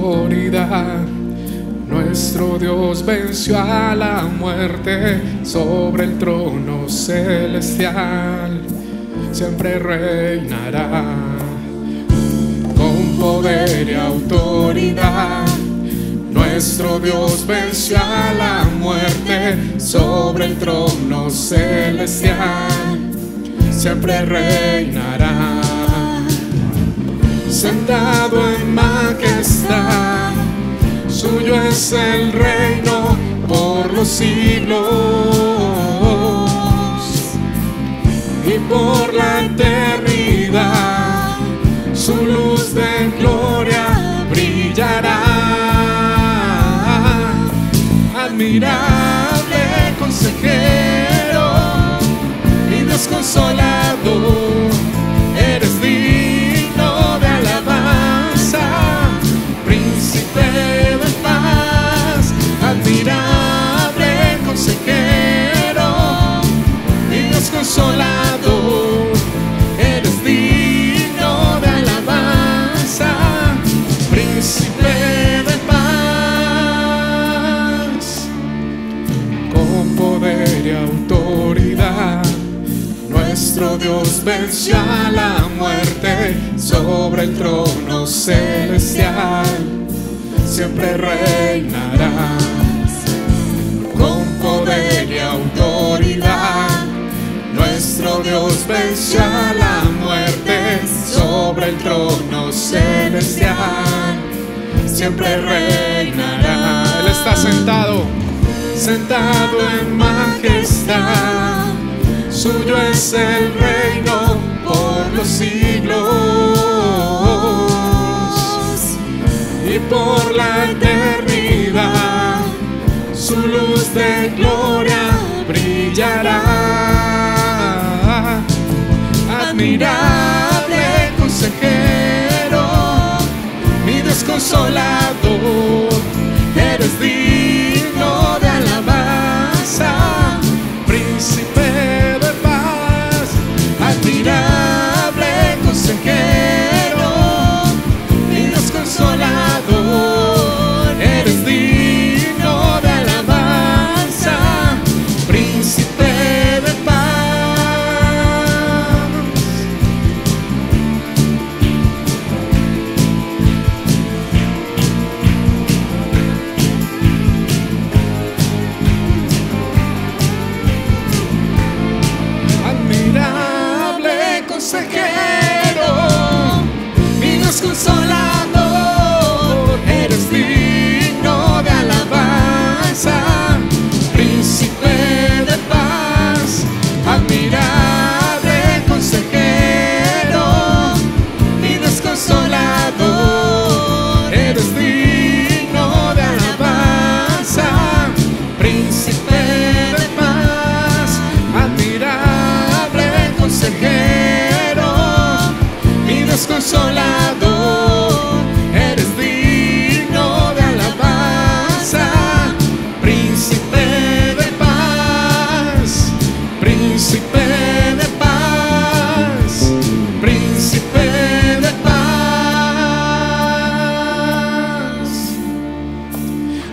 autoridad. Nuestro Dios venció a la muerte sobre el trono celestial. Siempre reinará con poder y autoridad. Nuestro Dios venció a la muerte sobre el trono celestial. Siempre reinará, sentado en majestad. Suyo es el reino por los siglos y por la eternidad. Su luz de gloria brillará. Admirable consejero, mi Dios consolador, eres digno de alabanza, príncipe de paz. Admirable consejero, mi Dios consolador, eres digno de alabanza, príncipe de paz. Con poder y autoridad, nuestro Dios venció a la muerte sobre el trono celestial. Siempre reinará con poder y autoridad. Nuestro Dios venció a la muerte sobre el trono celestial. Siempre reinará. Él está sentado, sentado en majestad. Suyo es el reino por los siglos y por la eternidad. Su luz de gloria brillará. Admirable consejero, mi Dios consolador, eres digno de alabanza, príncipe de paz. Admirable consejero, mi Dios consolador, eres digno de alabanza, príncipe de paz. Admirable consejero, mi Dios consolador, eres digno de alabanza, príncipe de paz. Admirable consejero, mi Dios consolador, eres digno de alabanza, príncipe de paz. Admirable consejero, mi Dios consolador, eres digno de alabanza, príncipe de paz, príncipe de paz, príncipe de paz.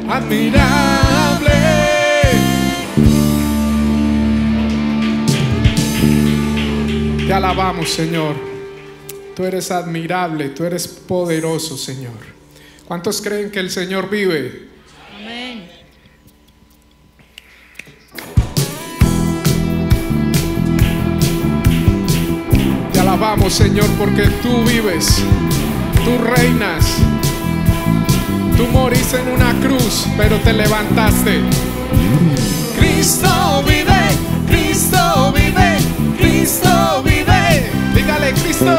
Admirable. Te alabamos, Señor. Tú eres admirable, tú eres poderoso, Señor. ¿Cuántos creen que el Señor vive? Amén. Te alabamos, Señor, porque tú vives, tú reinas. Tú moriste en una cruz, pero te levantaste. Cristo vive, Cristo vive, Cristo vive. Dígale, Cristo.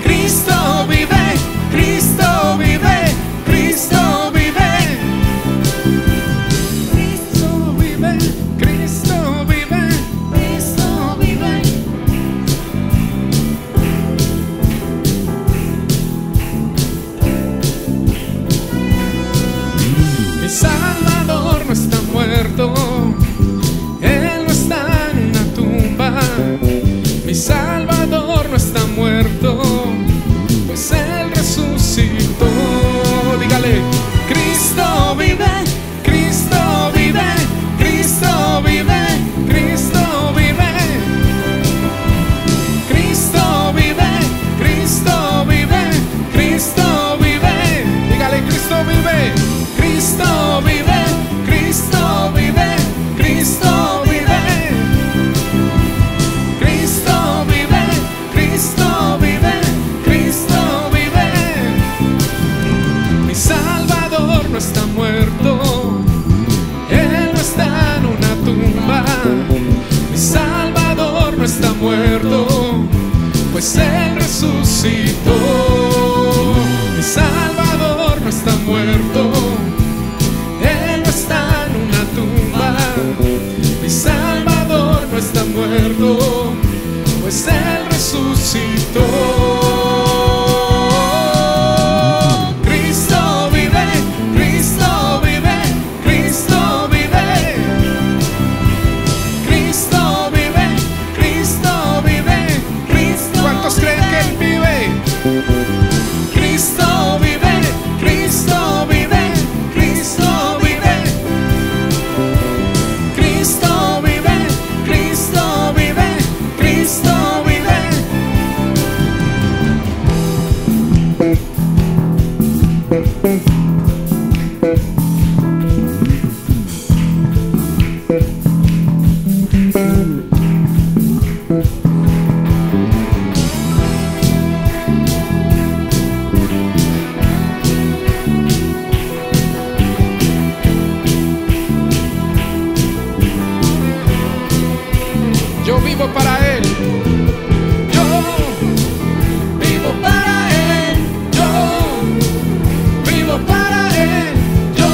Cristo vive, Cristo vive, Cristo vive. Cristo vive, Cristo vive, Cristo vive. Mi Salvador no está muerto, Él no está en una tumba. Mi Salvador no está muerto, está muerto, Él no está en una tumba. Mi Salvador no está muerto, pues Él resucitó. Mi Salvador no está muerto, Él no está en una tumba. Mi Salvador no está muerto, pues Él resucitó. Cristo vive, Cristo vive, Cristo vive. Cristo vive, Cristo vive, Cristo. ¿Cuántos creen que Él vive? Cristo vive, Cristo vive, Cristo vive. Cristo vive, Cristo vive, Cristo vive. Yo vivo para Él. Yo vivo para Él. Yo vivo para Él. Yo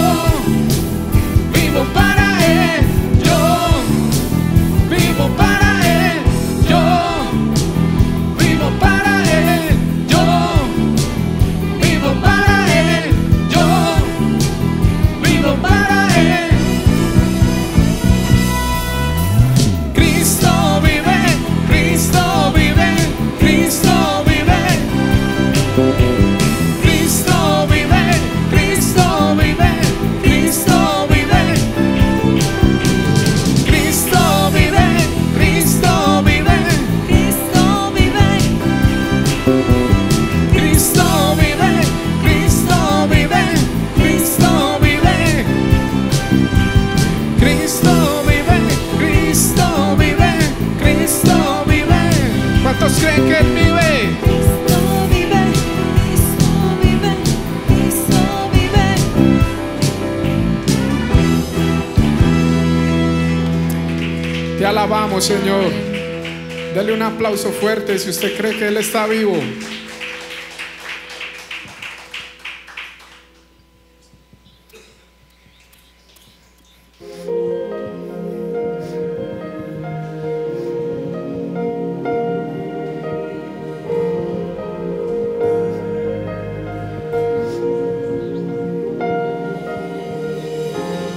vivo para Él. Yo vivo para Él. Yo vivo para Él. Yo vivo para Él. Yo vivo para Él. Cristo vive, Cristo vive, Cristo vive. Cristo vive, Cristo vive, Cristo vive. Cristo vive, Cristo vive, Cristo vive. Cristo vive, Cristo vive, Cristo vive. Cristo vive, Cristo vive, Cristo vive. ¿Cuántos creen que Él vive? Cristo vive, Cristo vive, Cristo vive. Te alabamos, Señor. Dale un aplauso fuerte si usted cree que Él está vivo.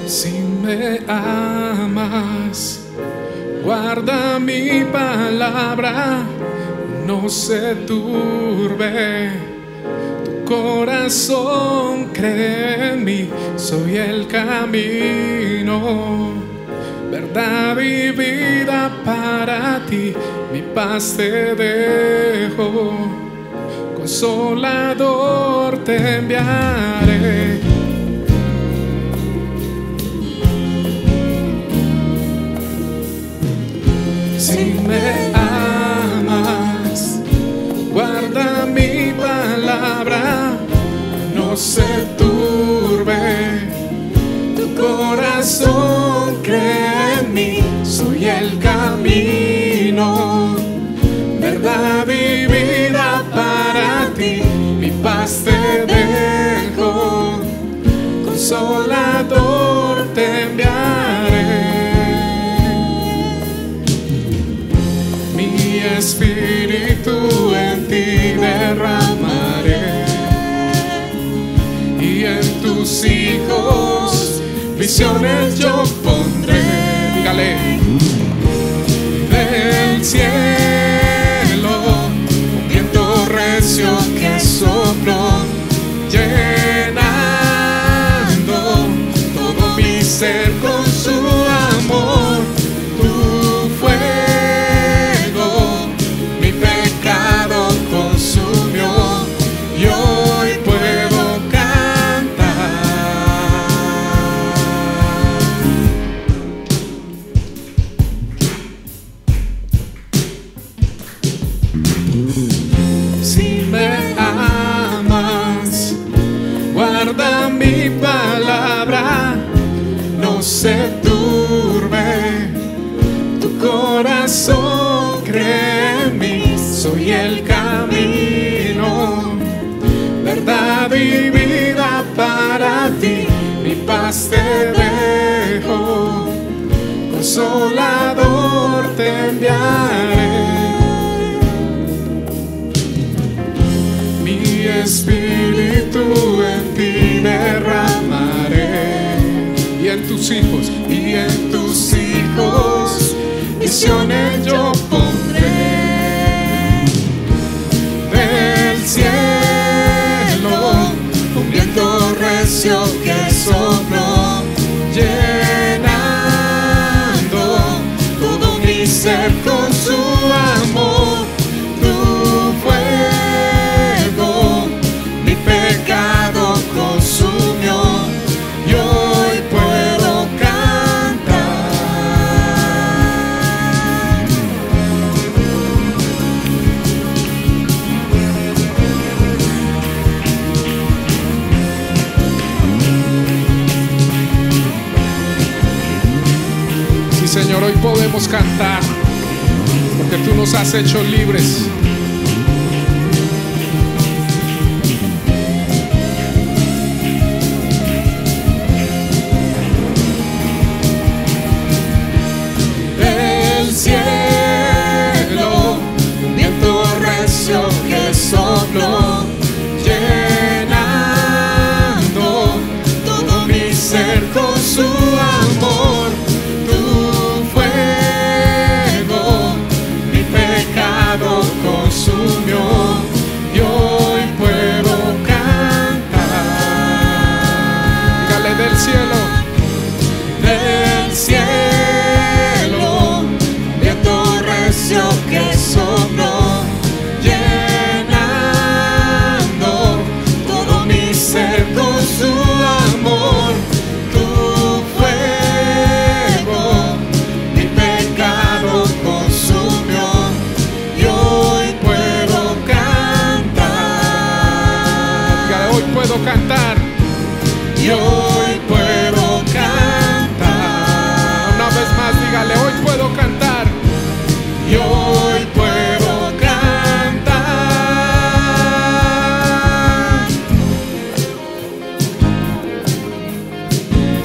Si me amas, guarda mi palabra, no se turbe tu corazón, cree en mí, soy el camino, verdad y vida para ti, mi paz te dejo, consolador te enviaré. Si me amas, guarda mi palabra, no se turbe tu corazón, cree en mí, soy el camino, verdad y vida para ti, mi paz te dejo, consolador te enviaré. Mi espíritu en ti derramaré, y en tus hijos visiones yo pondré. Dígale. Del cielo un viento recio que sopló, llenando todo mi ser con su amor. Tu fuego mi pecado consumió, y hoy puedo cantar. Si me amas, guarda mi palabra, paz te dejo, consolador te enviaré. Mi espíritu en ti derramaré, y en tus hijos, visiones yo pondré. Del cielo un viento recio que sopló, llenando todo mi ser con su amor. Tu fuego mi pecado consumió, y hoy puedo cantar. Sí, Señor, hoy podemos cantar porque tú nos has hecho libres. Del cielo un viento recio que sopló, llenando todo mi ser con su amor. Tu fuego mi pecado consumió, y hoy puedo cantar. Dígale: del cielo, del cielo, viento recio que sopló, llenando todo mi ser con su amor. Tu fuego mi pecado consumió, y hoy puedo cantar. Dígale: hoy puedo cantar. Y hoy puedo cantar. Una vez más, dígale: hoy puedo cantar. Y hoy puedo cantar.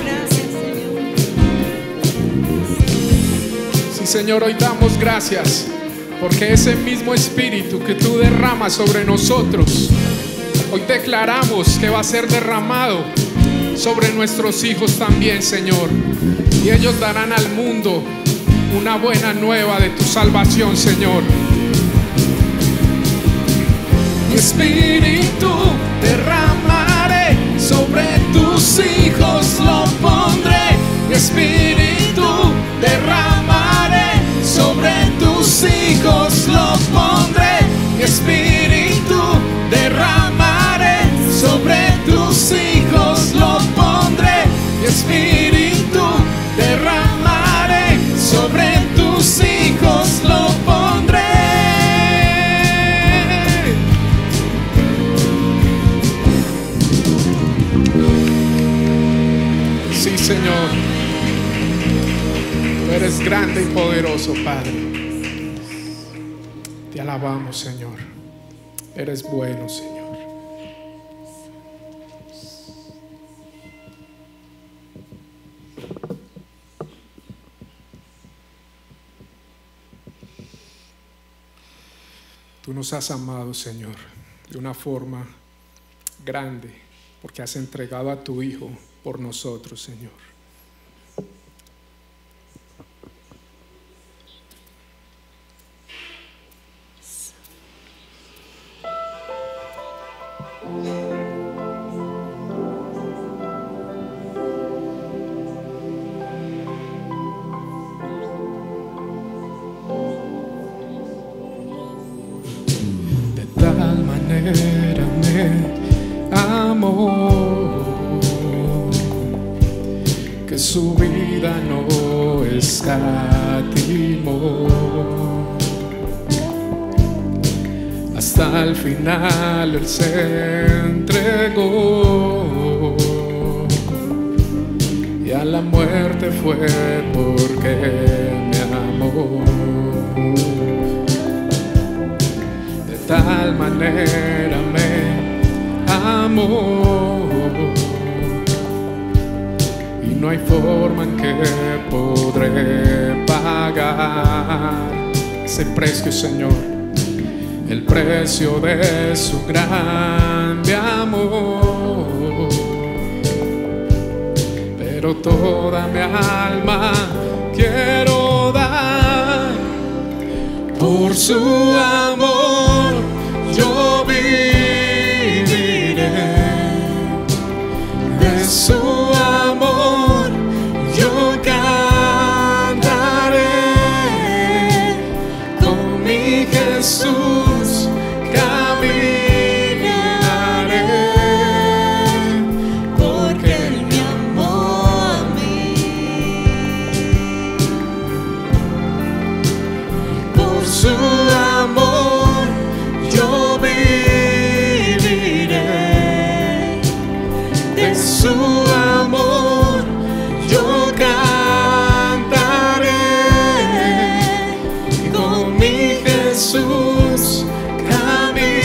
Gracias, Señor. Sí, Señor, hoy damos gracias porque ese mismo espíritu que tú derramas sobre nosotros, hoy declaramos que va a ser derramado sobre nuestros hijos también, Señor. Y ellos darán al mundo una buena nueva de tu salvación, Señor. Mi espíritu derramaré, sobre tus hijos lo pondré. Mi espíritu derramaré, sobre tus hijos lo pondré. Mi espíritu derramaré, sobre tus hijos lo pondré. Mi espíritu derramaré, sobre tus hijos lo pondré. Sí, Señor, tú eres grande y poderoso, Padre. Te alabamos, Señor. Eres bueno, Señor. Tú nos has amado, Señor, de una forma grande, porque has entregado a tu Hijo por nosotros, Señor. De tal manera me amó que su vida no escatimó. Hasta el final Él se entregó, y a la muerte fue porque me amó. De tal manera me amó no hay forma en que podré pagar ese precio, Señor, el precio de su grande amor. Pero toda mi alma quiero dar por su amor. Yo viviré de su amor, yo cantaré con mi Jesús, caminaré, porque Él me amó a mí. Por su amor yo viviré, de su amor yo cantaré, con mi Jesús caminaré,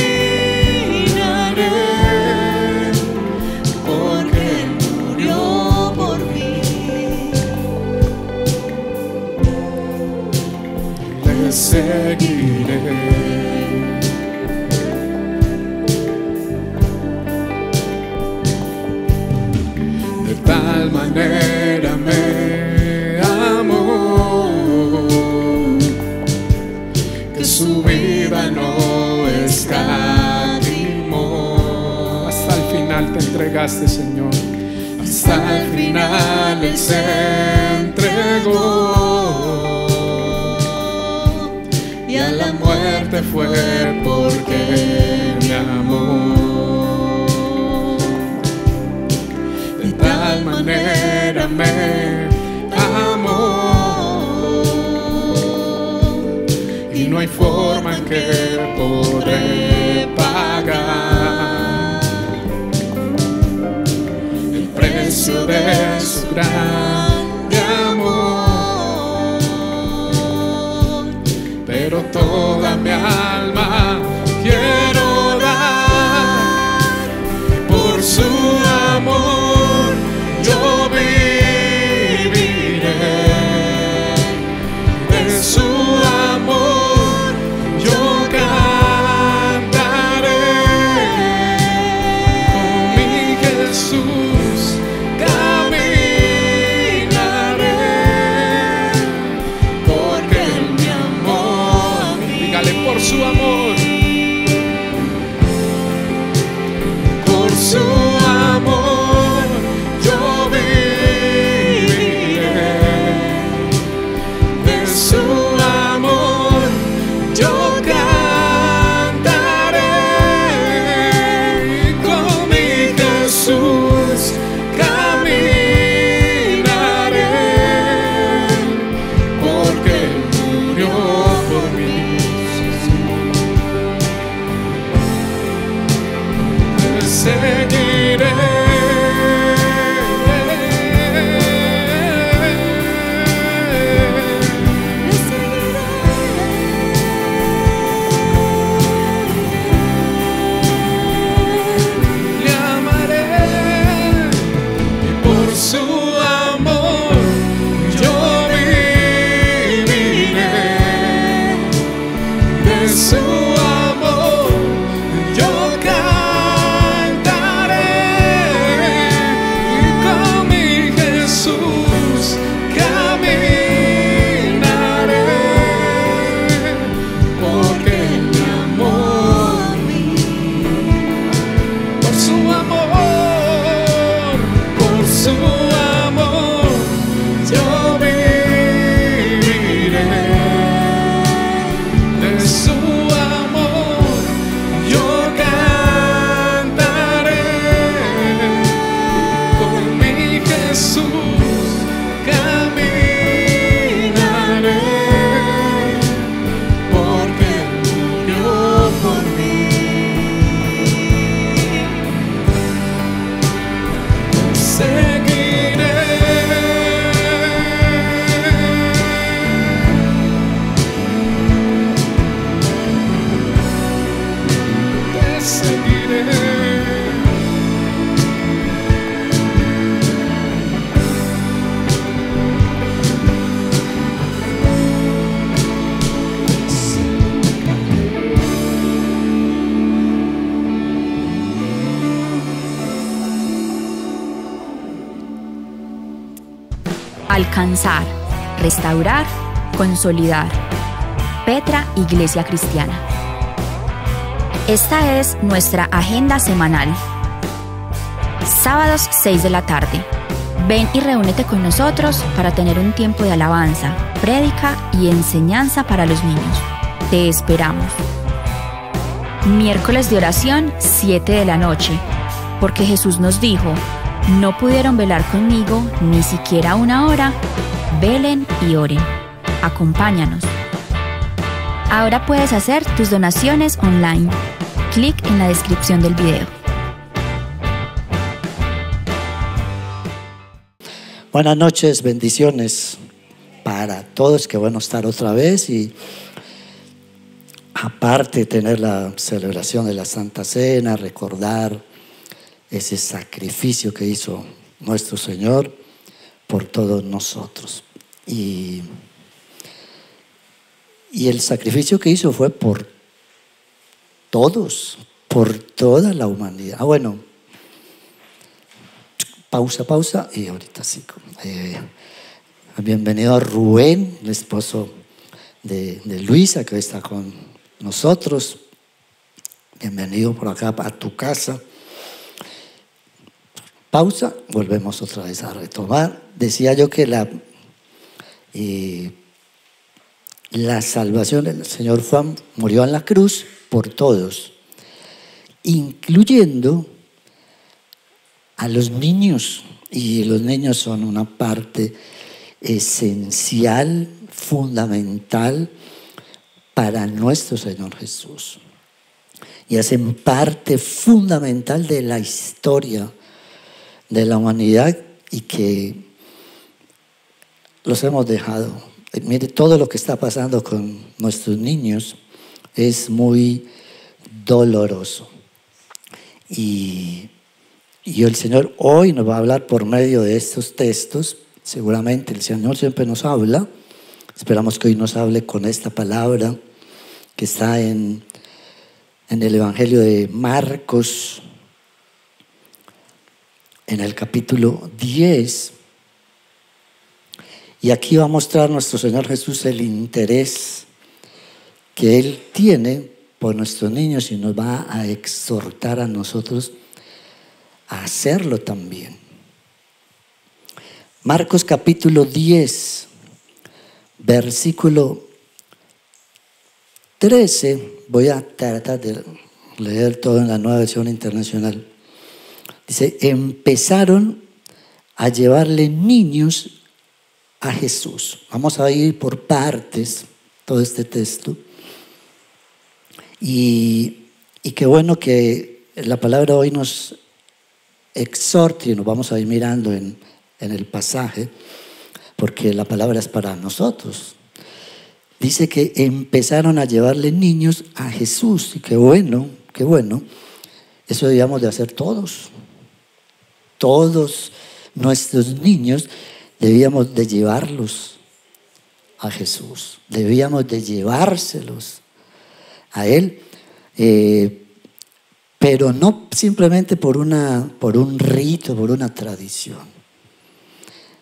porque Él murió por mí. Le seguiré. De tal manera me amó que su vida no escatimó. Hasta el final te entregaste, Señor. Hasta el final Él se entregó, y a la muerte fue porque me amó. De tal manera me amó, y no hay forma en que podré pagar el precio de su grande amor. Pero toda mi alma quiero dar por su amor. Yo viviré de su amor, yo cantaré, con mi Jesús caminaré, porque Él me amó a mí. Dígale, por su Alcanzar, restaurar, consolidar. Petra Iglesia Cristiana. Esta es nuestra agenda semanal. Sábados 6 de la tarde. Ven y reúnete con nosotros para tener un tiempo de alabanza, prédica y enseñanza para los niños. Te esperamos. Miércoles de oración, 7 de la noche. Porque Jesús nos dijo, no pudieron velar conmigo ni siquiera una hora. Velen y oren. Acompáñanos. Ahora puedes hacer tus donaciones online. Clic en la descripción del video. Buenas noches, bendiciones para todos. Qué bueno estar otra vez y aparte tener la celebración de la Santa Cena, recordar ese sacrificio que hizo nuestro Señor por todos nosotros. Y el sacrificio que hizo fue por todos, por toda la humanidad. Bueno, pausa y ahorita sí. Bienvenido a Rubén, el esposo de Luisa, que hoy está con nosotros. Bienvenido por acá a tu casa. Pausa, volvemos otra vez a retomar. Decía yo que la salvación del Señor Juan murió en la cruz por todos, incluyendo a los niños. Y los niños son una parte esencial, fundamental para nuestro Señor Jesús. Y hacen parte fundamental de la historia de la humanidad y que los hemos dejado. Mire, todo lo que está pasando con nuestros niños es muy doloroso. Y el Señor hoy nos va a hablar por medio de estos textos. Seguramente el Señor siempre nos habla. Esperamos que hoy nos hable con esta palabra que está en el Evangelio de Marcos, en el capítulo 10. Y aquí va a mostrar nuestro Señor Jesús el interés que Él tiene por nuestros niños y nos va a exhortar a nosotros a hacerlo también. Marcos capítulo 10, versículo 13. Voy a tratar de leer todo en la Nueva Versión Internacional. Dice, empezaron a llevarle niños a Jesús. Vamos a ir por partes todo este texto. Y qué bueno que la palabra hoy nos exhorte y nos vamos a ir mirando en el pasaje, porque la palabra es para nosotros. Dice que empezaron a llevarle niños a Jesús. Y qué bueno. Eso debíamos de hacer todos. Todos nuestros niños debíamos de llevarlos a Jesús, debíamos de llevárselos a Él, pero no simplemente por un rito, por una tradición.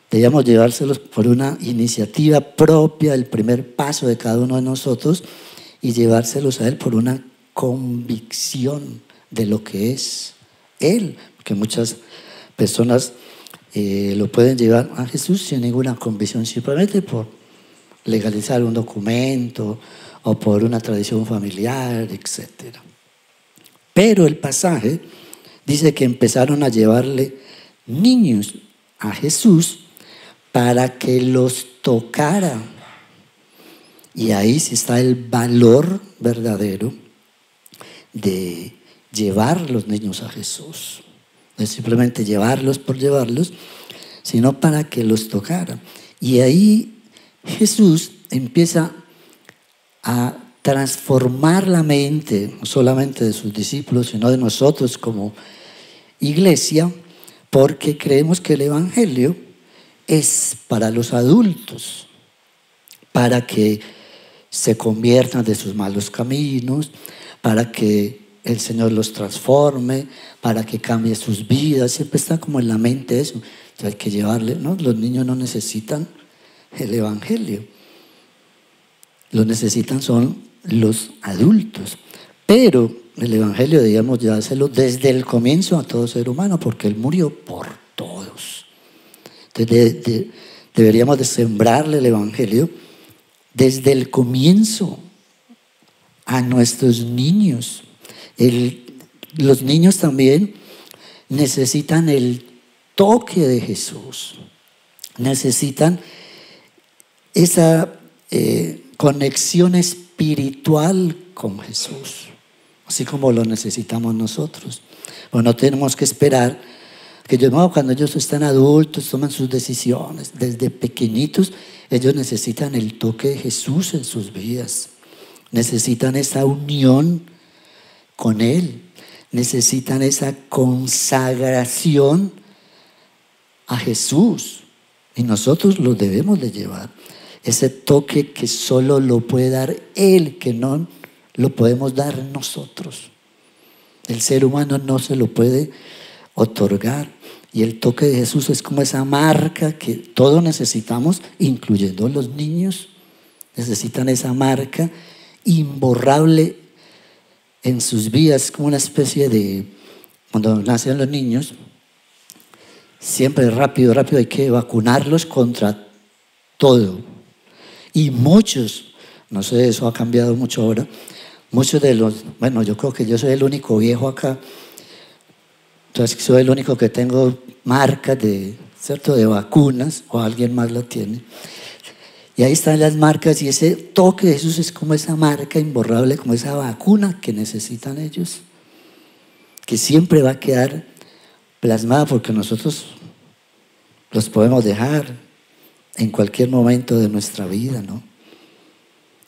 Debíamos llevárselos por una iniciativa propia, el primer paso de cada uno de nosotros, y llevárselos a Él por una convicción de lo que es Él, porque muchas personas lo pueden llevar a Jesús sin ninguna convicción, simplemente por legalizar un documento o por una tradición familiar, etc. Pero el pasaje dice que empezaron a llevarle niños a Jesús para que los tocara. Y ahí sí está el valor verdadero de llevar los niños a Jesús. No es simplemente llevarlos por llevarlos, sino para que los tocara. Y ahí Jesús empieza a transformar la mente, no solamente de sus discípulos, sino de nosotros como iglesia, porque creemos que el Evangelio es para los adultos, para que se conviertan de sus malos caminos, para que el Señor los transforme, para que cambie sus vidas. Siempre está como en la mente eso. Entonces hay que llevarle, ¿no? Los niños no necesitan el Evangelio. Lo necesitan son los adultos. Pero el Evangelio debíamos llevárselo desde el comienzo a todo ser humano, porque Él murió por todos. Entonces deberíamos de sembrarle el Evangelio desde el comienzo a nuestros niños. Los niños también necesitan el toque de Jesús. Necesitan esa conexión espiritual con Jesús, así como lo necesitamos nosotros. Pues no tenemos que esperar que cuando ellos están adultos, toman sus decisiones. Desde pequeñitos, ellos necesitan el toque de Jesús en sus vidas. Necesitan esa unión con Él. Necesitan esa consagración a Jesús. Y nosotros lo debemos de llevar. Ese toque que solo lo puede dar Él, que no lo podemos dar nosotros. El ser humano no se lo puede otorgar. Y el toque de Jesús es como esa marca que todos necesitamos, incluyendo los niños. Necesitan esa marca imborrable en sus vidas, como una especie de, cuando nacen los niños, siempre rápido hay que vacunarlos contra todo. Y muchos, no sé, eso ha cambiado mucho ahora, muchos de los, bueno, yo creo que yo soy el único viejo acá, entonces soy el único que tengo marcas ¿cierto?, de vacunas, o alguien más la tiene. Y ahí están las marcas, y ese toque de Jesús es como esa marca imborrable, como esa vacuna que necesitan ellos, que siempre va a quedar plasmada, porque nosotros los podemos dejar en cualquier momento de nuestra vida, ¿no?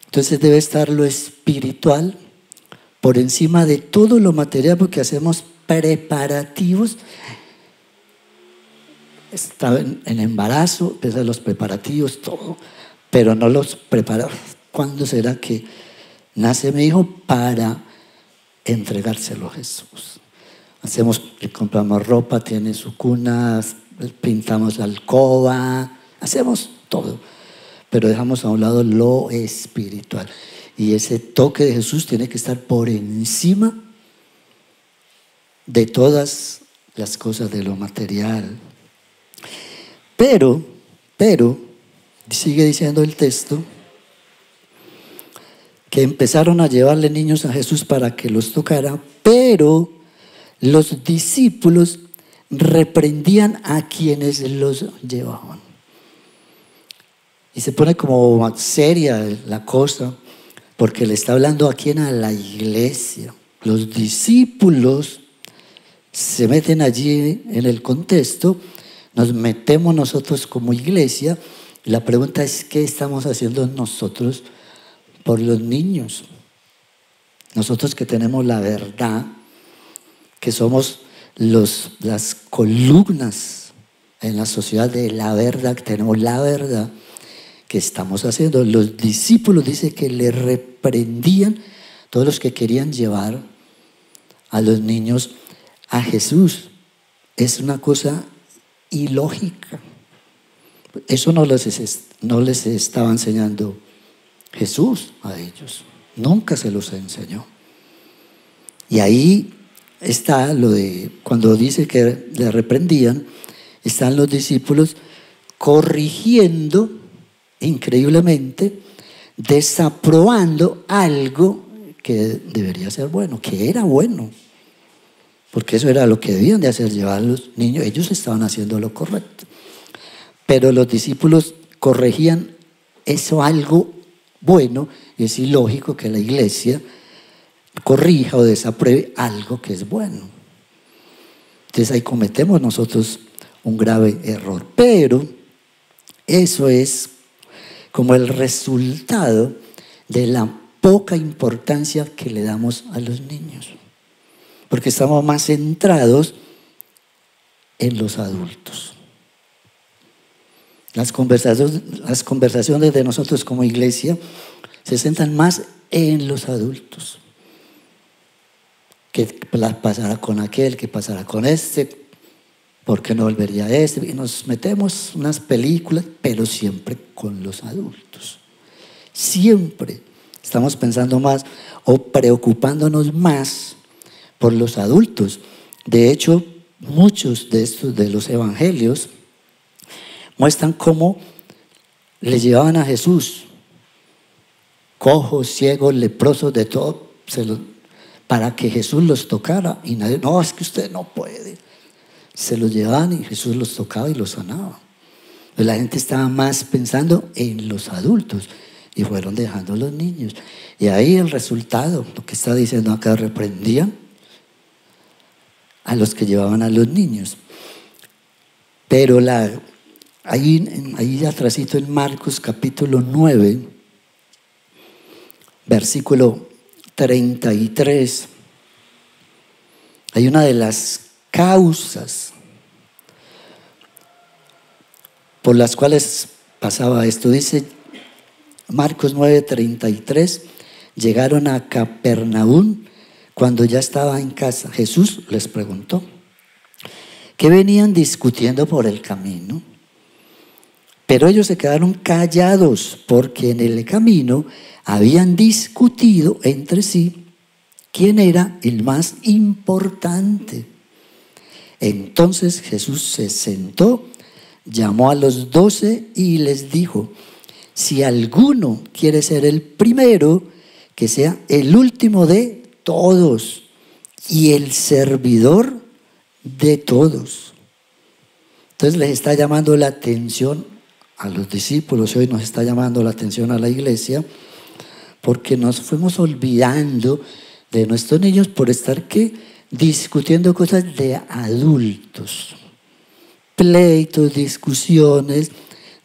Entonces debe estar lo espiritual por encima de todo lo material, porque hacemos preparativos. Está en embarazo, empiezan los preparativos, todo, pero no los preparamos. ¿Cuándo será que nace mi hijo para entregárselo a Jesús? Compramos ropa, tiene su cuna, pintamos la alcoba, hacemos todo, pero dejamos a un lado lo espiritual. Y ese toque de Jesús tiene que estar por encima de todas las cosas de lo material. Pero, sigue diciendo el texto, que empezaron a llevarle niños a Jesús para que los tocara, pero los discípulos reprendían a quienes los llevaban. Y se pone como seria la cosa, porque le está hablando aquí a la iglesia. Los discípulos se meten allí en el contexto, nos metemos nosotros como iglesia. La pregunta es, ¿qué estamos haciendo nosotros por los niños? Nosotros que tenemos la verdad, que somos las columnas en la sociedad de la verdad, que tenemos la verdad, que estamos haciendo. Los discípulos dice que le reprendían todos los que querían llevar a los niños a Jesús. Es una cosa ilógica. Eso no les estaba enseñando Jesús a ellos. Nunca se los enseñó. Y ahí está lo de, cuando dice que le reprendían, están los discípulos corrigiendo increíblemente, desaprobando algo que debería ser bueno, que era bueno, porque eso era lo que debían de hacer, llevar a los niños. Ellos estaban haciendo lo correcto, pero los discípulos corregían eso, algo bueno. Y es ilógico que la iglesia corrija o desapruebe algo que es bueno. Entonces ahí cometemos nosotros un grave error, pero eso es como el resultado de la poca importancia que le damos a los niños, porque estamos más centrados en los adultos. Las conversaciones de nosotros como iglesia se centran más en los adultos. ¿Qué pasará con aquel? ¿Qué pasará con este? ¿Por qué no volvería a este? Y nos metemos unas películas, pero siempre con los adultos. Siempre estamos pensando más o preocupándonos más por los adultos. De hecho, muchos de los evangelios muestran cómo le llevaban a Jesús cojos, ciegos, leprosos, de todo, para que Jesús los tocara. Y nadie, no, es que usted no puede. Se los llevaban y Jesús los tocaba y los sanaba. Pero la gente estaba más pensando en los adultos y fueron dejando a los niños. Y ahí el resultado, lo que está diciendo acá, reprendían a los que llevaban a los niños. Pero ahí atrásito en Marcos capítulo 9, versículo 33, hay una de las causas por las cuales pasaba esto. Dice Marcos 9:33, llegaron a Capernaum. Cuando ya estaba en casa, Jesús les preguntó qué venían discutiendo por el camino. Pero ellos se quedaron callados porque en el camino habían discutido entre sí quién era el más importante. Entonces Jesús se sentó, llamó a los 12 y les dijo: si alguno quiere ser el primero, que sea el último de todos y el servidor de todos. Entonces les está llamando la atención a los discípulos, y hoy nos está llamando la atención a la iglesia, porque nos fuimos olvidando de nuestros niños por estar discutiendo cosas de adultos, pleitos, discusiones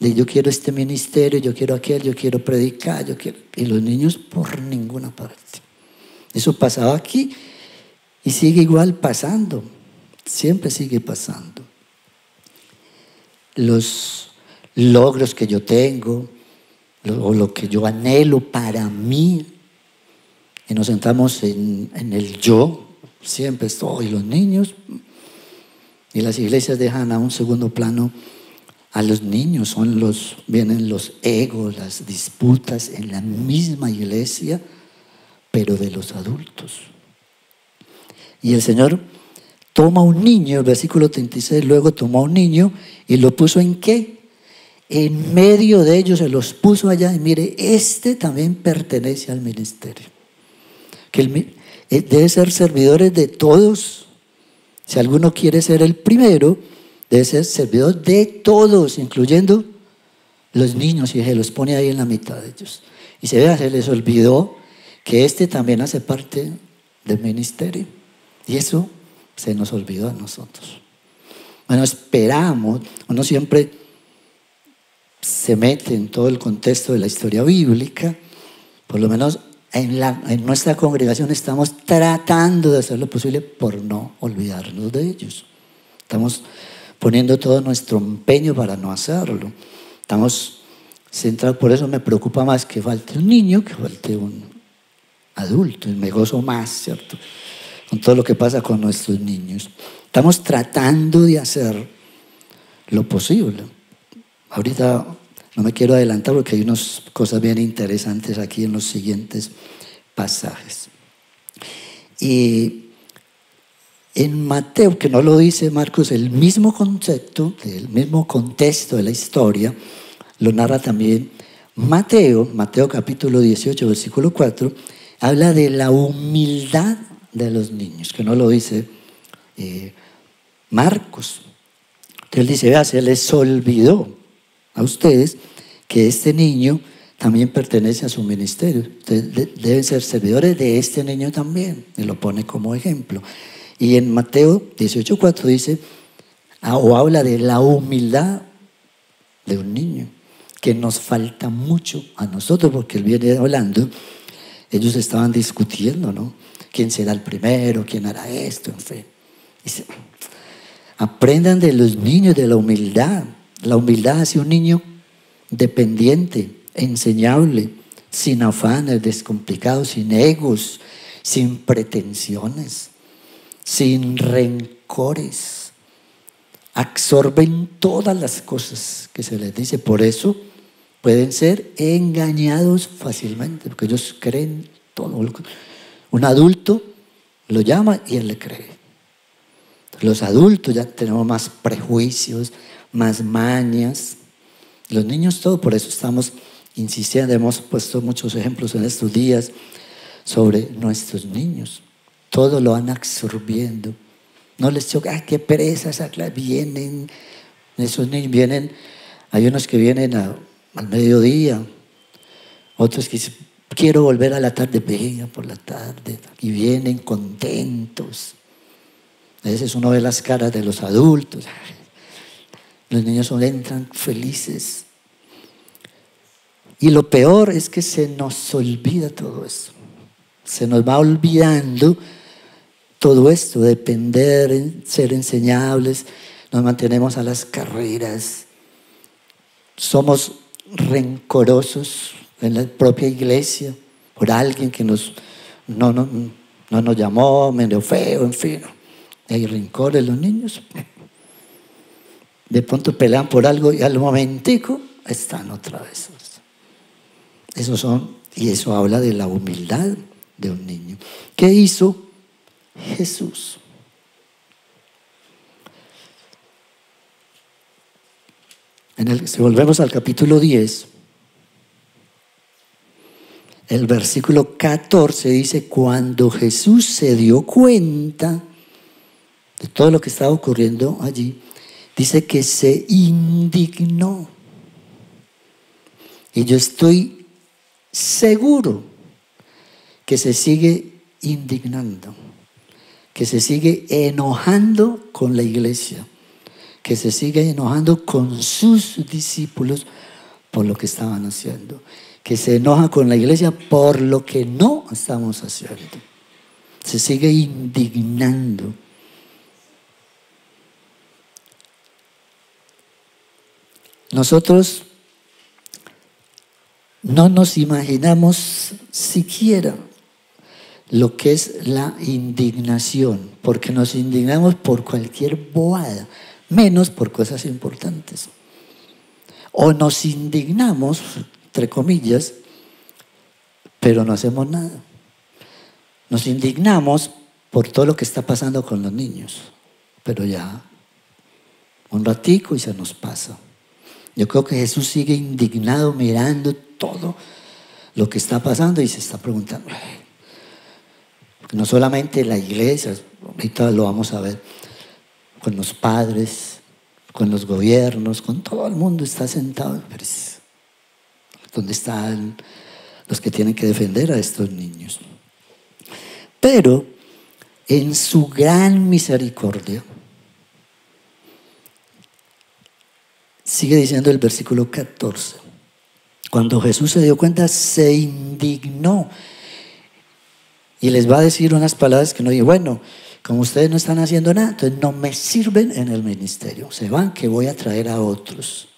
de yo quiero este ministerio, yo quiero aquel, yo quiero predicar, y los niños por ninguna parte. Eso pasaba aquí y sigue igual pasando, siempre sigue pasando. Los logros que yo tengo, o lo que yo anhelo para mí, y nos sentamos en el yo, siempre estoy, y los niños, y las iglesias dejan a un segundo plano a los niños, vienen los egos, las disputas en la misma iglesia, pero de los adultos. Y el Señor toma un niño, el versículo 36, luego tomó a un niño y lo puso ¿en qué? En medio de ellos, se los puso allá, y mire, este también pertenece al ministerio. Que debe ser servidores de todos. Si alguno quiere ser el primero, debe ser servidor de todos, incluyendo los niños, y se los pone ahí en la mitad de ellos. Y se les olvidó que este también hace parte del ministerio. Y eso se nos olvidó a nosotros. Bueno, esperamos, uno siempre se mete en todo el contexto de la historia bíblica, por lo menos en nuestra congregación estamos tratando de hacer lo posible por no olvidarnos de ellos. Estamos poniendo todo nuestro empeño para no hacerlo. Estamos centrados, por eso me preocupa más que falte un niño que falte un adulto, y me gozo más, ¿cierto?, con todo lo que pasa con nuestros niños. Estamos tratando de hacer lo posible. Ahorita no me quiero adelantar porque hay unas cosas bien interesantes aquí en los siguientes pasajes. Y en Mateo, que no lo dice Marcos, el mismo concepto, el mismo contexto de la historia, lo narra también Mateo capítulo 18, versículo 4, habla de la humildad de los niños, que no lo dice Marcos. Él dice, vea, se les olvidó a ustedes que este niño también pertenece a su ministerio. Ustedes deben ser servidores de este niño también. Y lo pone como ejemplo. Y en Mateo 18:4 dice, o habla de la humildad de un niño, que nos falta mucho a nosotros, porque él viene hablando, ellos estaban discutiendo, ¿no? ¿Quién será el primero? ¿Quién hará esto? En fin. Dice, aprendan de los niños de la humildad. La humildad hace un niño dependiente, enseñable, sin afanes, descomplicado, sin egos, sin pretensiones. sin rencores. Absorben todas las cosas que se les dice. Por eso pueden ser engañados fácilmente, porque ellos creen todo. Un adulto lo llama y él le cree. Los adultos ya tenemos más prejuicios, más mañas. Los niños todo, por eso estamos insistiendo. Hemos puesto muchos ejemplos en estos días sobre nuestros niños. Todo lo van absorbiendo. No les choca, ¡ay, qué pereza esa clase! Vienen, esos niños vienen, hay unos que vienen al mediodía, otros que dicen, quiero volver a la tarde, vengan por la tarde, y vienen contentos. A veces uno ve las caras de los adultos, los niños entran felices. Y lo peor es que se nos olvida todo eso. Se nos va olvidando todo esto, depender, ser enseñables, nos mantenemos a las carreras, somos rencorosos en la propia iglesia por alguien que no nos llamó, medio feo, en fin. Hay rencor en los niños. De pronto pelean por algo y al momentico están otra vez. Y eso habla de la humildad de un niño. ¿Qué hizo Jesús? Si volvemos al capítulo 10, el versículo 14 dice, cuando Jesús se dio cuenta de todo lo que estaba ocurriendo allí, dice que se indignó. Y yo estoy seguro que se sigue indignando, que se sigue enojando con la iglesia, que se sigue enojando con sus discípulos por lo que estaban haciendo, que se enoja con la iglesia por lo que no estamos haciendo. Se sigue indignando. Nosotros no nos imaginamos siquiera lo que es la indignación, porque nos indignamos por cualquier bobada, menos por cosas importantes. O nos indignamos, entre comillas, pero no hacemos nada. Nos indignamos por todo lo que está pasando con los niños, pero ya un ratico y se nos pasa. Yo creo que Jesús sigue indignado mirando todo lo que está pasando y se está preguntando. No solamente la iglesia, ahorita lo vamos a ver, con los padres, con los gobiernos, con todo el mundo está sentado. ¿Dónde están los que tienen que defender a estos niños? Pero en su gran misericordia, sigue diciendo el versículo 14, cuando Jesús se dio cuenta, se indignó y les va a decir unas palabras que no digo, bueno, como ustedes no están haciendo nada, entonces no me sirven en el ministerio, se van que voy a traer a otros.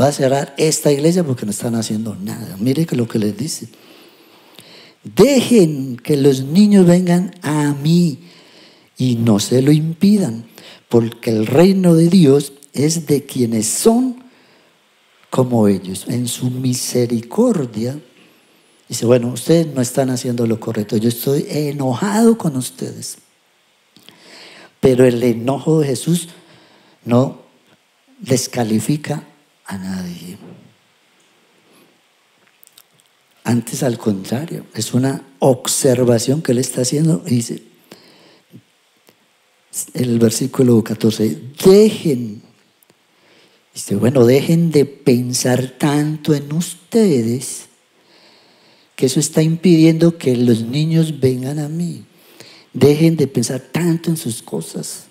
Va a cerrar esta iglesia porque no están haciendo nada. Mire que lo que les dice, dejen que los niños vengan a mí y no se lo impidan, porque el reino de Dios es de quienes son como ellos. En su misericordia dice, bueno, ustedes no están haciendo lo correcto, yo estoy enojado con ustedes, pero el enojo de Jesús no descalifica a nadie. Antes, al contrario, es una observación que él está haciendo y dice, el versículo 14, dejen de pensar tanto en ustedes, que eso está impidiendo que los niños vengan a mí. Dejen de pensar tanto en sus cosas.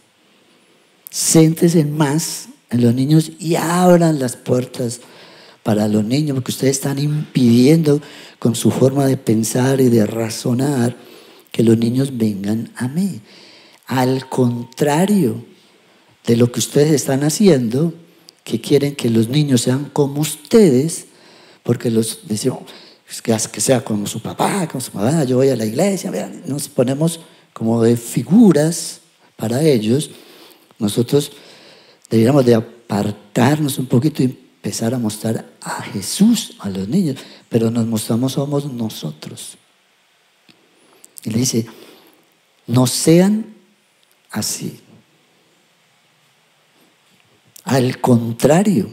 Céntrense más en los niños y abran las puertas para los niños, porque ustedes están impidiendo con su forma de pensar y de razonar que los niños vengan a mí. Al contrario de lo que ustedes están haciendo, que quieren que los niños sean como ustedes, porque los decimos que sea como su papá, como su mamá, yo voy a la iglesia, nos ponemos como de figuras para ellos, nosotros deberíamos de apartarnos un poquito y empezar a mostrar a Jesús a los niños, pero nos mostramos somos nosotros. Y le dice, no sean así. Al contrario,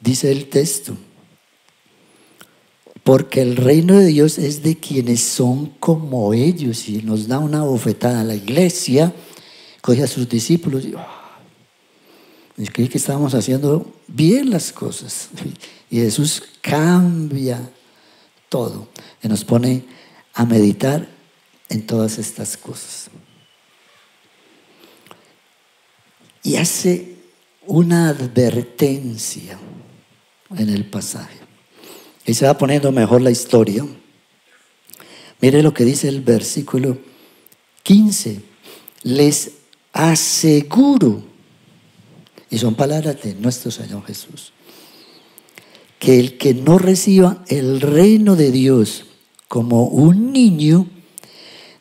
dice el texto, porque el reino de Dios es de quienes son como ellos. Y nos da una bofetada a la iglesia, coge a sus discípulos y creí que estábamos haciendo bien las cosas. Y Jesús cambia todo y nos pone a meditar en todas estas cosas. Y hace una advertencia en el pasaje. Y se va poniendo mejor la historia. Mire lo que dice el versículo 15. Les aseguro, y son palabras de nuestro Señor Jesús, que el que no reciba el reino de Dios como un niño,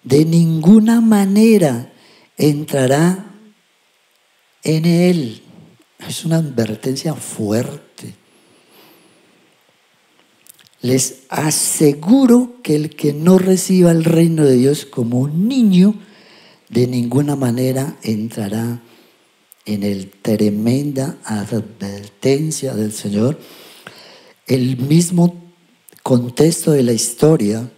de ninguna manera entrará en él. Es una advertencia fuerte. Les aseguro que el que no reciba el reino de Dios como un niño, de ninguna manera entrará en él. Tremenda advertencia del Señor. El mismo contexto de la historia,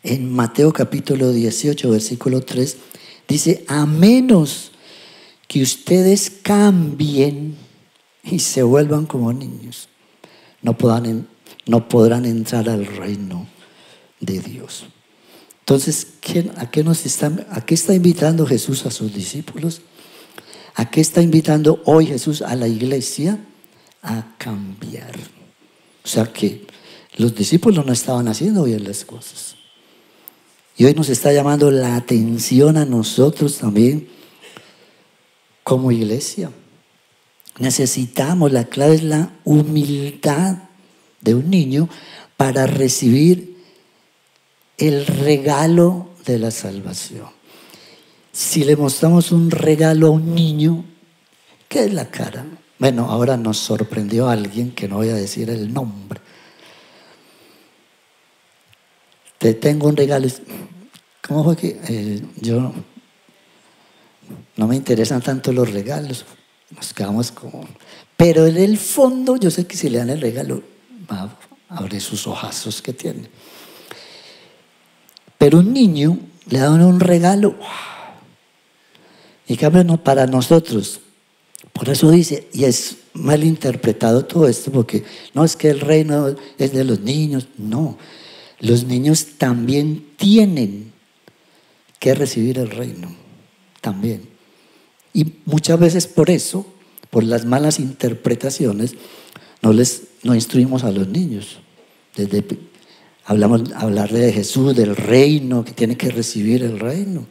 en Mateo capítulo 18, versículo 3, dice, a menos que ustedes cambien y se vuelvan como niños, no podrán entrar al reino de Dios. Entonces, ¿a qué está invitando Jesús a sus discípulos? ¿A qué está invitando hoy Jesús a la iglesia? A cambiar. O sea que los discípulos no estaban haciendo bien las cosas. Y hoy nos está llamando la atención a nosotros también como iglesia. Necesitamos, la clave es la humildad de un niño para recibir el regalo de la salvación. Si le mostramos un regalo a un niño, ¿qué es la cara? Bueno, ahora nos sorprendió a alguien que no voy a decir el nombre. Te tengo un regalo. ¿Cómo fue que yo no me interesan tanto los regalos? Nos quedamos como... Pero en el fondo yo sé que si le dan el regalo va a abrir sus ojazos que tiene. Pero un niño le dan un regalo, ¡wow! Y cambio no para nosotros. Por eso dice, y es mal interpretado todo esto, porque no es que el reino es de los niños, no. Los niños también tienen que recibir el reino, también. Y muchas veces por eso, por las malas interpretaciones, no instruimos a los niños. Hablarle de Jesús, del reino, que tiene que recibir el reino.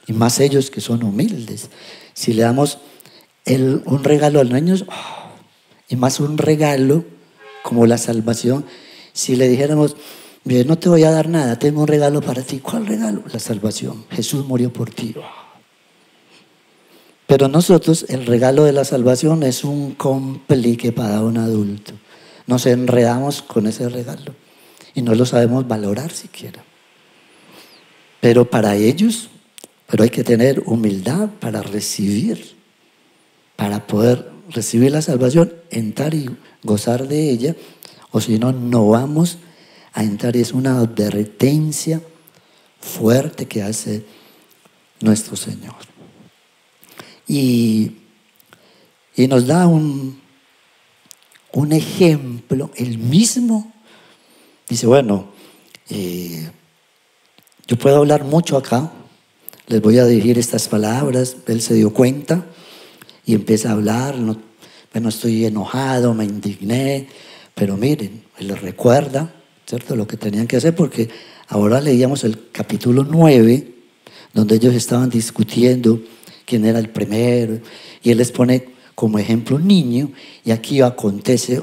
Y más ellos que son humildes. Si le damos un regalo a los niños, y más un regalo como la salvación, si le dijéramos, mire, no te voy a dar nada, tengo un regalo para ti. ¿Cuál regalo? La salvación. Jesús murió por ti. Pero nosotros, el regalo de la salvación es un complique para un adulto. Nos enredamos con ese regalo y no lo sabemos valorar siquiera. Pero para ellos, hay que tener humildad para recibir, para poder recibir la salvación, entrar y gozar de ella, o si no, no vamos a entrar. Y es una advertencia fuerte que hace nuestro Señor. Y nos da un ejemplo, el mismo. Dice, bueno, yo puedo hablar mucho acá, les voy a dirigir estas palabras. Él se dio cuenta y empieza a hablar. Bueno, estoy enojado, me indigné, pero miren, él les recuerda, ¿cierto?, lo que tenían que hacer, porque ahora leíamos el capítulo 9, donde ellos estaban discutiendo quién era el primero, y él les pone como ejemplo un niño, y aquí acontece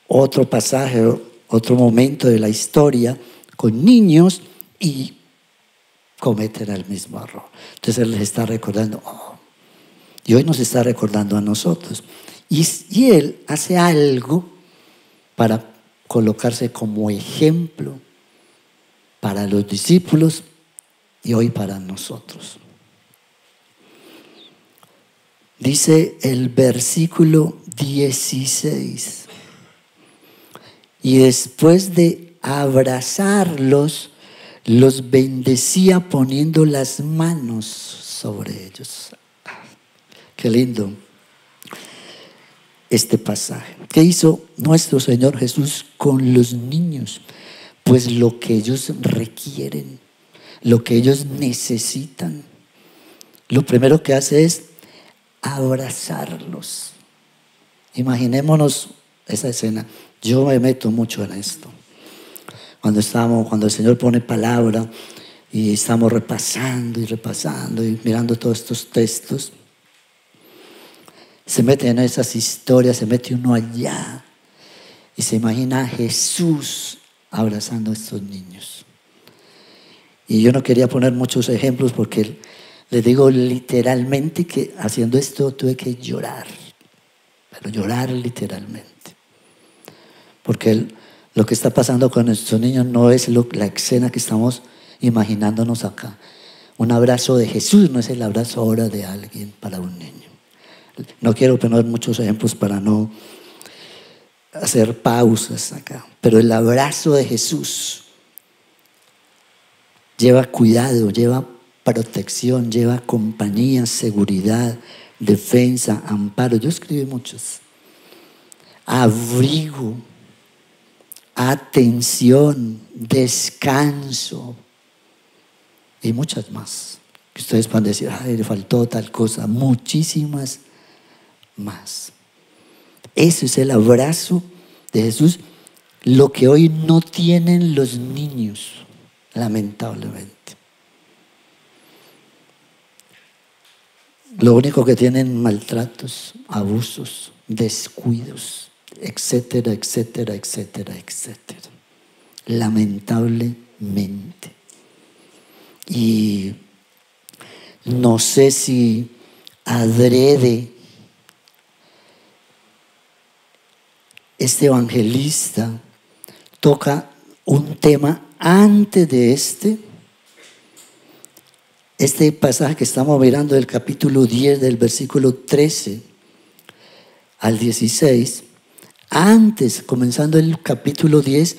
otro pasaje, otro momento de la historia con niños y cometen el mismo error. Entonces Él les está recordando, y hoy nos está recordando a nosotros. Y Él hace algo para colocarse como ejemplo para los discípulos y hoy para nosotros. Dice el versículo 16: y después de abrazarlos, los bendecía poniendo las manos sobre ellos. Qué lindo este pasaje. ¿Qué hizo nuestro Señor Jesús con los niños? Pues lo que ellos requieren, lo que ellos necesitan. Lo primero que hace es abrazarlos. Imaginémonos esa escena. Yo me meto mucho en esto. Cuando el Señor pone palabra y estamos repasando y mirando todos estos textos, se mete en esas historias, se mete uno allá y se imagina a Jesús abrazando a estos niños. Y yo no quería poner muchos ejemplos porque les digo literalmente que haciendo esto tuve que llorar, pero llorar literalmente. Porque lo que está pasando con nuestros niños no es la escena que estamos imaginándonos acá. Un abrazo de Jesús no es el abrazo ahora de alguien para un niño. No quiero poner muchos ejemplos para no hacer pausas acá, pero el abrazo de Jesús lleva cuidado, lleva protección, lleva compañía, seguridad, defensa, amparo. Yo escribí muchos. Abrigo, atención, descanso y muchas más. Que ustedes puedan decir, ay, le faltó tal cosa, muchísimas más. Ese es el abrazo de Jesús, lo que hoy no tienen los niños, lamentablemente. Lo único que tienen maltratos, abusos, descuidos, etcétera, etcétera, etcétera, etcétera. Lamentablemente. Y no sé si adrede este evangelista toca un tema antes de este pasaje que estamos mirando del capítulo 10 del versículo 13 al 16. Antes, comenzando el capítulo 10,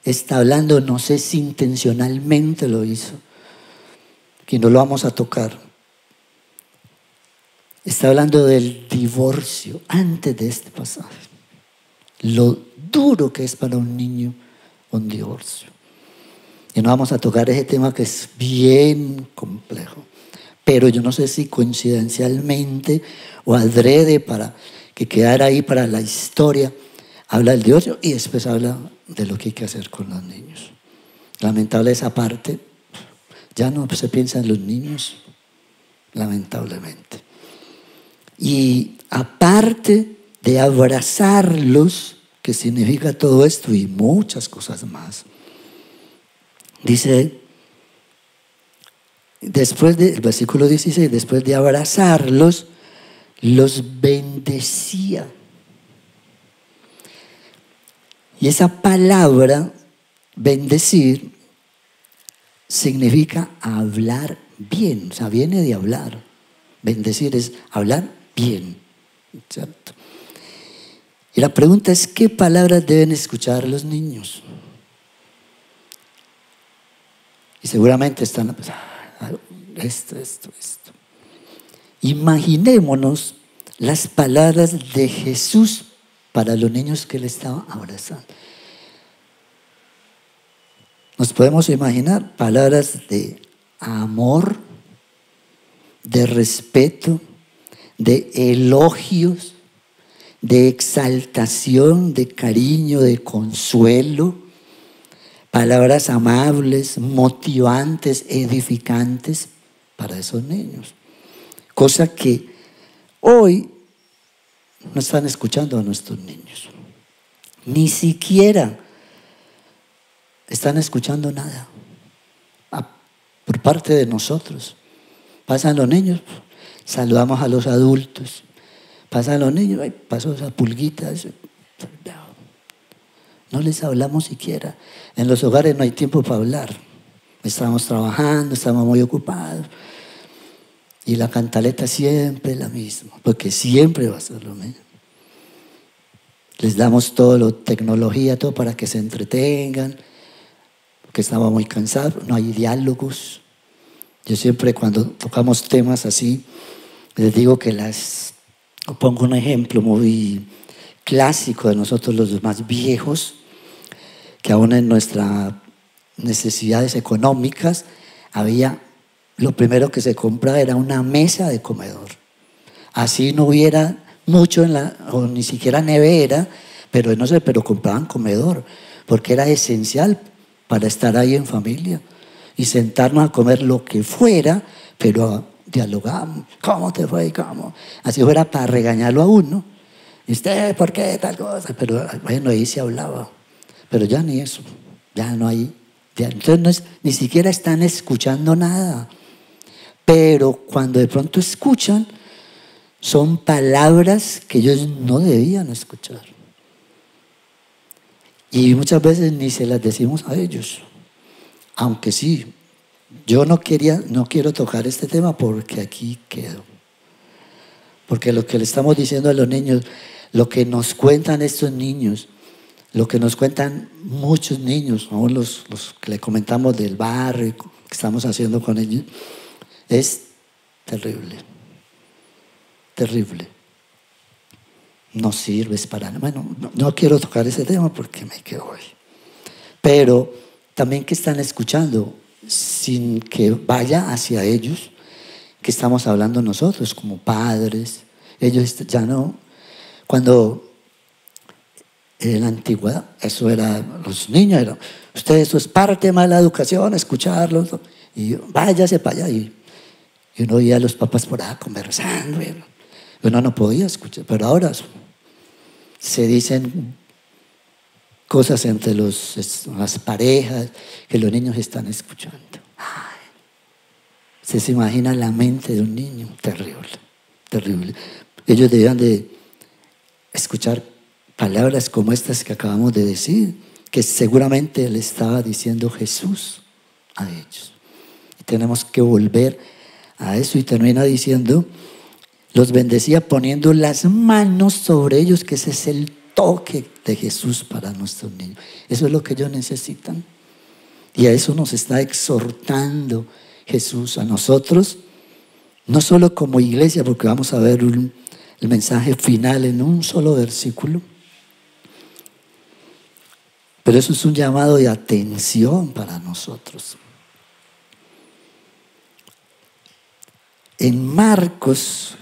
está hablando, no sé si intencionalmente lo hizo, que no lo vamos a tocar. Está hablando del divorcio antes de este pasaje. Lo duro que es para un niño un divorcio. Y no vamos a tocar ese tema que es bien complejo. Pero yo no sé si coincidencialmente o adrede para que quedara ahí para la historia, habla del divorcio y después habla de lo que hay que hacer con los niños. Lamentable esa parte. Ya no se piensa en los niños, lamentablemente. Y aparte de abrazarlos, que significa todo esto y muchas cosas más, dice, después del versículo 16, después de abrazarlos, los bendecía. Y esa palabra, bendecir, significa hablar bien, o sea, viene de hablar. Bendecir es hablar bien, ¿cierto? Y la pregunta es, ¿qué palabras deben escuchar los niños? Y seguramente están esto. Imaginémonos las palabras de Jesús para los niños que Él estaba abrazando. Nos podemos imaginar palabras de amor, de respeto, de elogios, de exaltación, de cariño, de consuelo, palabras amables, motivantes, edificantes para esos niños. Cosa que hoy no están escuchando a nuestros niños. Ni siquiera están escuchando nada. Por aparte de nosotros. Pasan los niños, saludamos a los adultos. Pasan los niños, ay, pasó esa pulguita. No les hablamos siquiera. En los hogares no hay tiempo para hablar. Estamos trabajando, estamos muy ocupados. Y la cantaleta siempre es la misma, porque siempre va a ser lo mismo. Les damos todo, lo tecnología, todo para que se entretengan, porque estamos muy cansados, no hay diálogos. Yo siempre cuando tocamos temas así, les digo que pongo un ejemplo muy clásico de nosotros los más viejos, que aún en nuestras necesidades económicas lo primero que se compraba era una mesa de comedor. Así no hubiera mucho o ni siquiera nevera, pero no sé, pero compraban comedor, porque era esencial para estar ahí en familia y sentarnos a comer lo que fuera, pero dialogamos. ¿Cómo te fue? ¿Cómo? Así fuera para regañarlo a uno. ¿Y usted por qué tal cosa? Pero bueno, ahí se hablaba. Pero ya ni eso, ya no hay. Entonces ni siquiera están escuchando nada. Pero cuando de pronto escuchan, son palabras que ellos no debían escuchar. Y muchas veces ni se las decimos a ellos. Aunque sí, yo no quiero tocar este tema porque aquí quedo. Porque lo que le estamos diciendo a los niños, lo que nos cuentan estos niños, lo que nos cuentan muchos niños, ¿no? los que le comentamos del barrio, que estamos haciendo con ellos, es terrible. Terrible. No sirves para nada. Bueno, no quiero tocar ese tema porque me quedo hoy. Pero también que están escuchando sin que vaya hacia ellos, que estamos hablando nosotros como padres. Ellos ya no. Cuando en la antigüedad, eso era, los niños eso es parte de mala educación, escucharlos. Y váyase para allá. Y uno oía a los papás por ahí conversando. Uno no podía escuchar, pero ahora se dicen cosas entre las parejas que los niños están escuchando. Se imagina la mente de un niño, terrible, terrible. Ellos debían de escuchar palabras como estas que acabamos de decir, que seguramente le estaba diciendo Jesús a ellos. Y tenemos que volver a eso, y termina diciendo: los bendecía poniendo las manos sobre ellos, que ese es el toque de Jesús para nuestros niños. Eso es lo que ellos necesitan. Y a eso nos está exhortando Jesús a nosotros, no solo como iglesia, porque vamos a ver el mensaje final en un solo versículo, pero eso es un llamado de atención para nosotros. En Marcos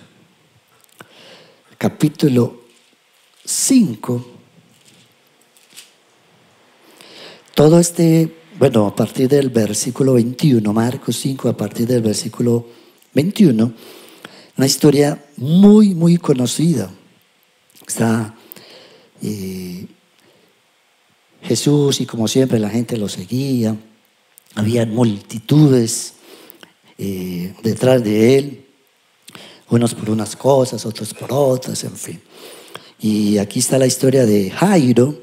capítulo 5, todo a partir del versículo 21, Marcos 5, a partir del versículo 21, una historia muy, muy conocida. Está Jesús, y como siempre la gente lo seguía, había multitudes detrás de él, unos por unas cosas, otros por otras, en fin. Y aquí está la historia de Jairo,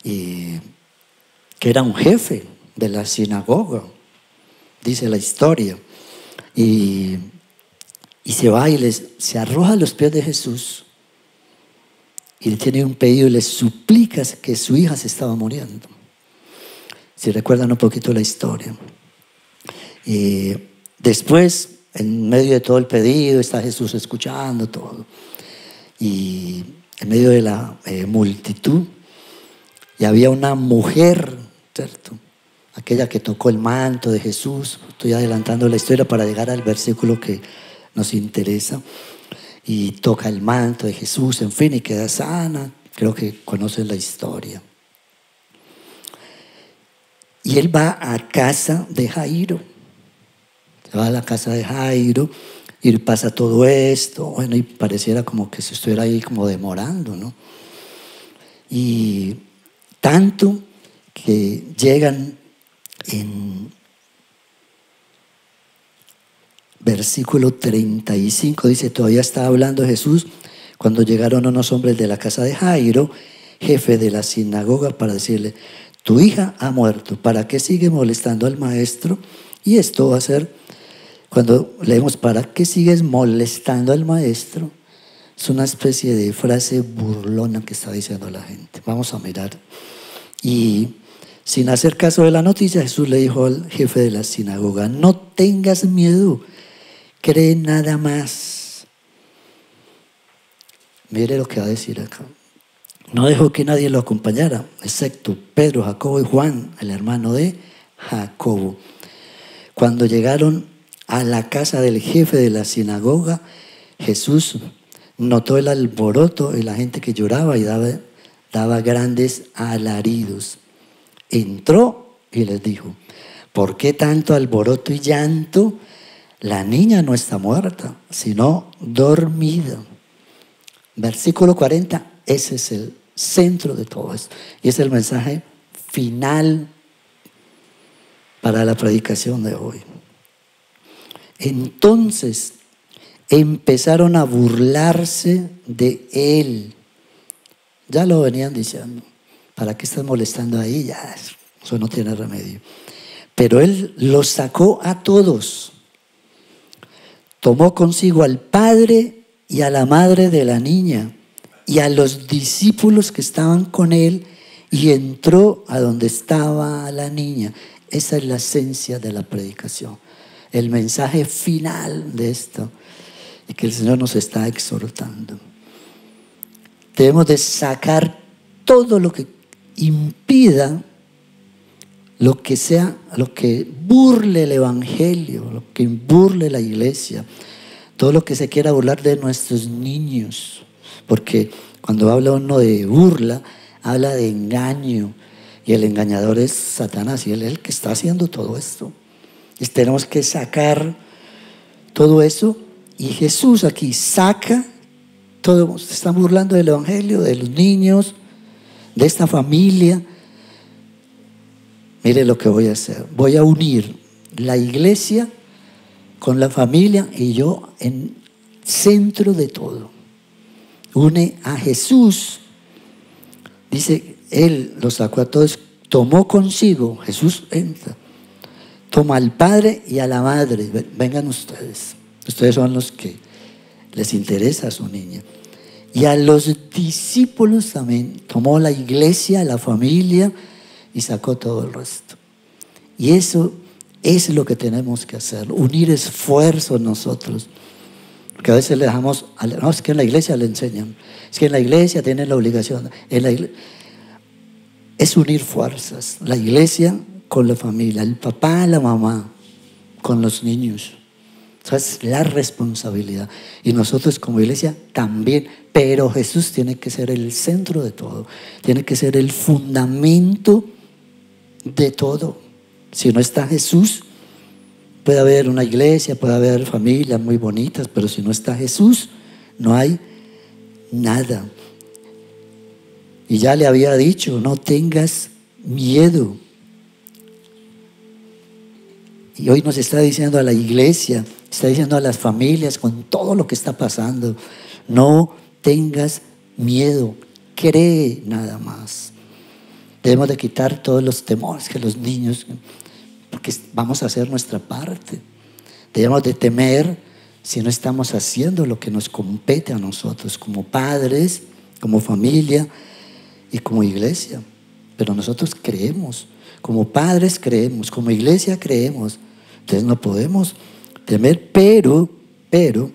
que era un jefe de la sinagoga, dice la historia. Y se va y se arroja a los pies de Jesús, y le tiene un pedido y le suplica que su hija se estaba muriendo. Si recuerdan un poquito la historia. Después, en medio de todo el pedido, está Jesús escuchando todo. Y en medio de la multitud, y había una mujer, ¿cierto? Aquella que tocó el manto de Jesús. Estoy adelantando la historia para llegar al versículo que nos interesa. Y toca el manto de Jesús, en fin, y queda sana. Creo que conocen la historia. Y él va a casa de Jairo. Se va a la casa de Jairo y pasa todo esto. Bueno, y pareciera como que se estuviera ahí como demorando, ¿no? Y tanto que llegan versículo 35, dice, todavía estaba hablando Jesús cuando llegaron unos hombres de la casa de Jairo, jefe de la sinagoga, para decirle, tu hija ha muerto, ¿para qué sigue molestando al maestro? Y esto va a ser, cuando leemos, ¿para qué sigues molestando al maestro? Es una especie de frase burlona que está diciendo la gente. Vamos a mirar. Y sin hacer caso de la noticia, Jesús le dijo al jefe de la sinagoga, no tengas miedo, cree nada más. Mire lo que va a decir acá. No dejó que nadie lo acompañara, excepto Pedro, Jacobo y Juan, el hermano de Jacobo. Cuando llegaron a la casa del jefe de la sinagoga, Jesús notó el alboroto y la gente que lloraba y daba grandes alaridos. Entró y les dijo, ¿por qué tanto alboroto y llanto? La niña no está muerta, sino dormida. Versículo 40, ese es el centro de todo esto. Y es el mensaje final para la predicación de hoy. Entonces empezaron a burlarse de él. Ya lo venían diciendo. ¿Para qué estás molestando ahí? Ya, eso no tiene remedio. Pero él los sacó a todos. Tomó consigo al padre y a la madre de la niña y a los discípulos que estaban con él y entró a donde estaba la niña. Esa es la esencia de la predicación. El mensaje final de esto y que el Señor nos está exhortando. Debemos de sacar todo lo que impida, lo que sea, lo que burle el evangelio, lo que burle la iglesia, todo lo que se quiera burlar de nuestros niños, porque cuando habla uno de burla, habla de engaño, y el engañador es Satanás, y él es el que está haciendo todo esto. Y tenemos que sacar todo eso, y Jesús aquí saca todo. Se están burlando del evangelio, de los niños, de esta familia. Mire lo que voy a hacer. Voy a unir la iglesia con la familia y yo en centro de todo. Une a Jesús. Dice, él los sacó a todos, tomó consigo, Jesús entra, toma al padre y a la madre. Vengan ustedes. Ustedes son los que les interesa a su niña. Y a los discípulos también. Tomó la iglesia, la familia y sacó todo el resto. Y eso es lo que tenemos que hacer, unir esfuerzos nosotros. Porque a veces le dejamos, no, es que en la iglesia le enseñan, es que en la iglesia tienen la obligación. Es unir fuerzas, la iglesia con la familia, el papá, la mamá, con los niños. Esa es la responsabilidad. Y nosotros como iglesia también. Pero Jesús tiene que ser el centro de todo. Tiene que ser el fundamento de todo. Si no está Jesús, puede haber una iglesia, puede haber familias muy bonitas, pero si no está Jesús, no hay nada. Y ya le había dicho, no tengas miedo. Y hoy nos está diciendo a la iglesia, está diciendo a las familias con todo lo que está pasando, no tengas miedo, cree nada más. Debemos de quitar todos los temores que los niños, porque vamos a hacer nuestra parte. Debemos de temer si no estamos haciendo lo que nos compete a nosotros como padres, como familia y como iglesia. Pero nosotros creemos, como padres creemos, como iglesia creemos. Entonces no podemos temer, pero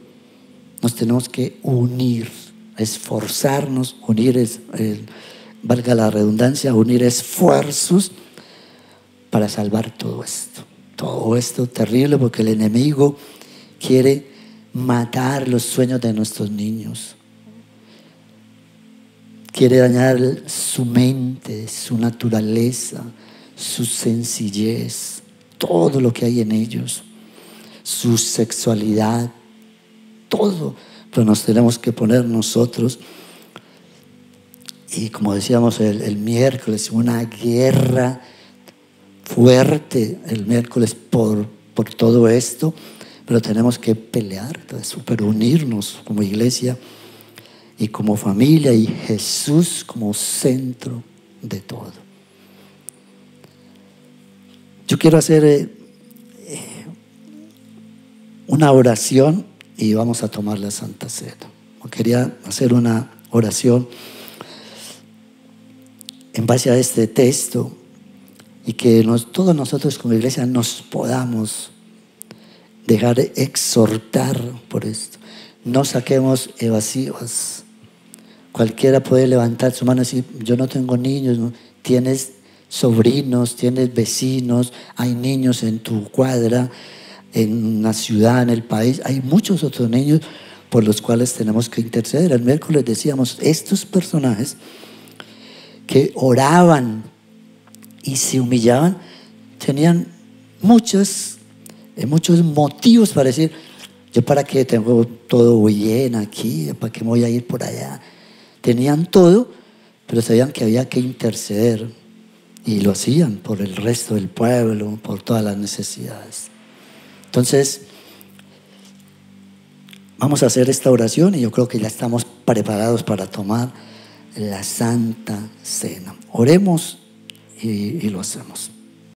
nos tenemos que unir, esforzarnos, unir, valga la redundancia, unir esfuerzos para salvar todo esto terrible, porque el enemigo quiere matar los sueños de nuestros niños, quiere dañar su mente, su naturaleza, su sencillez, todo lo que hay en ellos, su sexualidad, todo. Pero nos tenemos que poner nosotros, y como decíamos el miércoles, una guerra fuerte el miércoles por todo esto, pero tenemos que pelear, pero unirnos como iglesia y como familia y Jesús como centro de todo. Yo quiero hacer una oración y vamos a tomar la Santa Cena. Quería hacer una oración en base a este texto y que todos nosotros como iglesia nos podamos dejar exhortar por esto. No saquemos evasivas. Cualquiera puede levantar su mano y decir, yo no tengo niños, ¿no? Tienes sobrinos, tienes vecinos, hay niños en tu cuadra, en la ciudad, en el país, hay muchos otros niños por los cuales tenemos que interceder. El miércoles decíamos, estos personajes que oraban y se humillaban, tenían muchos motivos para decir, yo para qué tengo todo bien aquí, para qué me voy a ir por allá. Tenían todo, pero sabían que había que interceder y lo hacían por el resto del pueblo, por todas las necesidades. Entonces, vamos a hacer esta oración y yo creo que ya estamos preparados para tomar la Santa Cena. Oremos y lo hacemos.